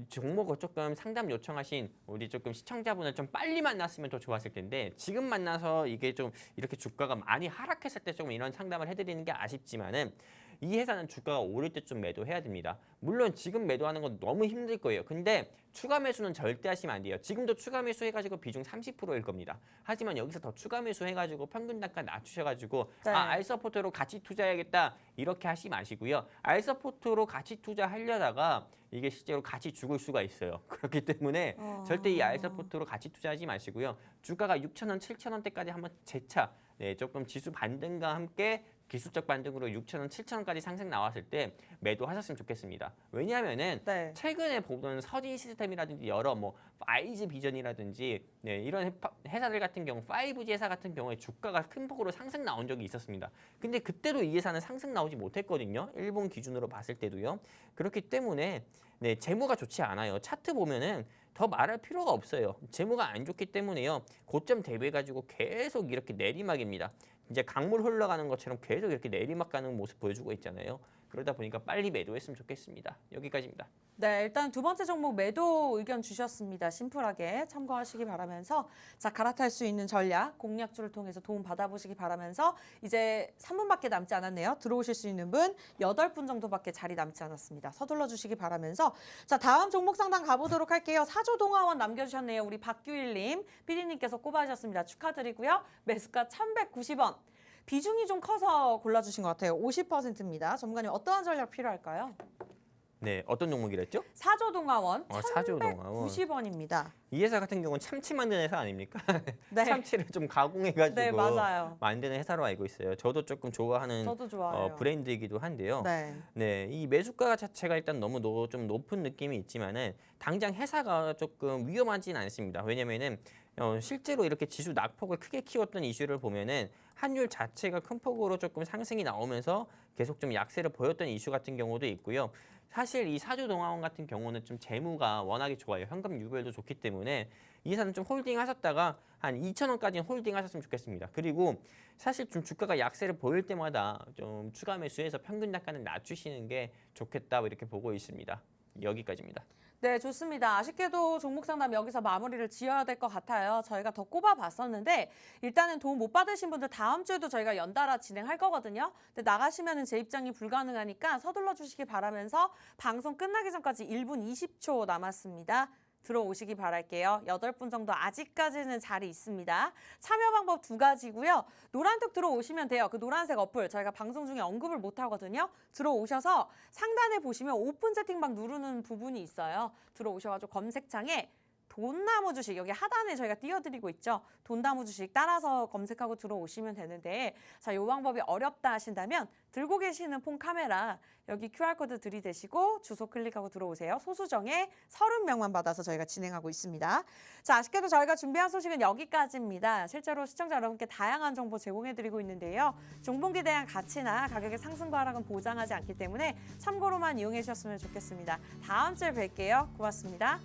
종목을 조금 상담 요청하신 우리 조금 시청자분을 좀 빨리 만났으면 더 좋았을 텐데 지금 만나서 이게 좀 이렇게 주가가 많이 하락했을 때 좀 이런 상담을 해드리는 게 아쉽지만은 이 회사는 주가가 오를 때 좀 매도해야 됩니다. 물론 지금 매도하는 건 너무 힘들 거예요. 근데 추가 매수는 절대 하시면 안 돼요. 지금도 추가 매수 해가지고 비중 30%일 겁니다. 하지만 여기서 더 추가 매수 해가지고 평균 단가 낮추셔가지고 네. 알서포트로 같이 투자해야겠다 이렇게 하시 마시고요. 알서포트로 같이 투자하려다가 이게 실제로 같이 죽을 수가 있어요. 그렇기 때문에 절대 이 알서포트로 같이 투자하지 마시고요. 주가가 6,000원, 7,000원대까지 한번 재차 네, 조금 지수 반등과 함께 기술적 반등으로 6,000원, 7,000원까지 상승 나왔을 때 매도하셨으면 좋겠습니다. 왜냐하면은 네. 최근에 보던 서진 시스템이라든지 여러 뭐 5G 비전이라든지 네, 이런 회사들 같은 경우 5G 회사 같은 경우에 주가가 큰 폭으로 상승 나온 적이 있었습니다. 근데 그때도 이 회사는 상승 나오지 못했거든요. 일본 기준으로 봤을 때도요. 그렇기 때문에 네, 재무가 좋지 않아요. 차트 보면은 더 말할 필요가 없어요. 재무가 안 좋기 때문에요. 고점 대비해가지고 계속 이렇게 내리막입니다. 이제 강물 흘러가는 것처럼 계속 이렇게 내리막 가는 모습 보여주고 있잖아요. 그러다 보니까 빨리 매도했으면 좋겠습니다. 여기까지입니다. 네, 일단 두 번째 종목 매도 의견 주셨습니다. 심플하게 참고하시기 바라면서 자, 갈아탈 수 있는 전략, 공략주를 통해서 도움 받아보시기 바라면서 이제 3분밖에 남지 않았네요. 들어오실 수 있는 분 8분 정도밖에 자리 남지 않았습니다. 서둘러 주시기 바라면서 자, 다음 종목 상담 가보도록 할게요. 사조동화원 남겨주셨네요. 우리 박규일님, PD님께서 꼽아주셨습니다. 축하드리고요. 매수가 1,190원. 비중이 좀 커서 골라주신 것 같아요. 50%입니다. 전문가님 어떠한 전략 필요할까요? 네, 어떤 종목이랬죠? 사조동화원 사조동화원. 1,190원입니다. 이 회사 같은 경우는 참치 만드는 회사 아닙니까? 네. 참치를 좀 가공해가지고 네, 맞아요. 만드는 회사로 알고 있어요. 저도 조금 좋아하는 저도 좋아해요. 브랜드이기도 한데요. 네. 네, 이 매수가 자체가 일단 너무 좀 높은 느낌이 있지만은 당장 회사가 조금 위험하진 않습니다. 왜냐면은 실제로 이렇게 지수 낙폭을 크게 키웠던 이슈를 보면은 환율 자체가 큰 폭으로 조금 상승이 나오면서 계속 좀 약세를 보였던 이슈 같은 경우도 있고요. 사실 이 사조동화원 같은 경우는 좀 재무가 워낙에 좋아요. 현금 유별도 좋기 때문에 이 회사는 좀 홀딩 하셨다가 한 2,000원까지는 홀딩 하셨으면 좋겠습니다. 그리고 사실 좀 주가가 약세를 보일 때마다 좀 추가 매수해서 평균 단가는 낮추시는 게 좋겠다 이렇게 보고 있습니다. 여기까지입니다. 네, 좋습니다. 아쉽게도 종목 상담 여기서 마무리를 지어야 될 것 같아요. 저희가 더 꼽아봤었는데 일단은 도움 못 받으신 분들 다음 주에도 저희가 연달아 진행할 거거든요. 근데 나가시면은 제 입장이 불가능하니까 서둘러 주시기 바라면서 방송 끝나기 전까지 1분 20초 남았습니다. 들어오시기 바랄게요. 8분 정도 아직까지는 자리 있습니다. 참여 방법 2가지고요. 노란톡 들어오시면 돼요. 그 노란색 어플 저희가 방송 중에 언급을 못 하거든요. 들어오셔서 상단에 보시면 오픈 채팅방 누르는 부분이 있어요. 들어오셔가지고 검색창에 돈나무 주식 여기 하단에 저희가 띄워드리고 있죠. 돈나무 주식 따라서 검색하고 들어오시면 되는데 자, 이 방법이 어렵다 하신다면 들고 계시는 폰 카메라 여기 QR코드 들이대시고 주소 클릭하고 들어오세요. 소수정에 30명만 받아서 저희가 진행하고 있습니다. 자, 아쉽게도 저희가 준비한 소식은 여기까지입니다. 실제로 시청자 여러분께 다양한 정보 제공해드리고 있는데요. 종봉기에 대한 가치나 가격의 상승과 하락은 보장하지 않기 때문에 참고로만 이용해 주셨으면 좋겠습니다. 다음 주에 뵐게요. 고맙습니다.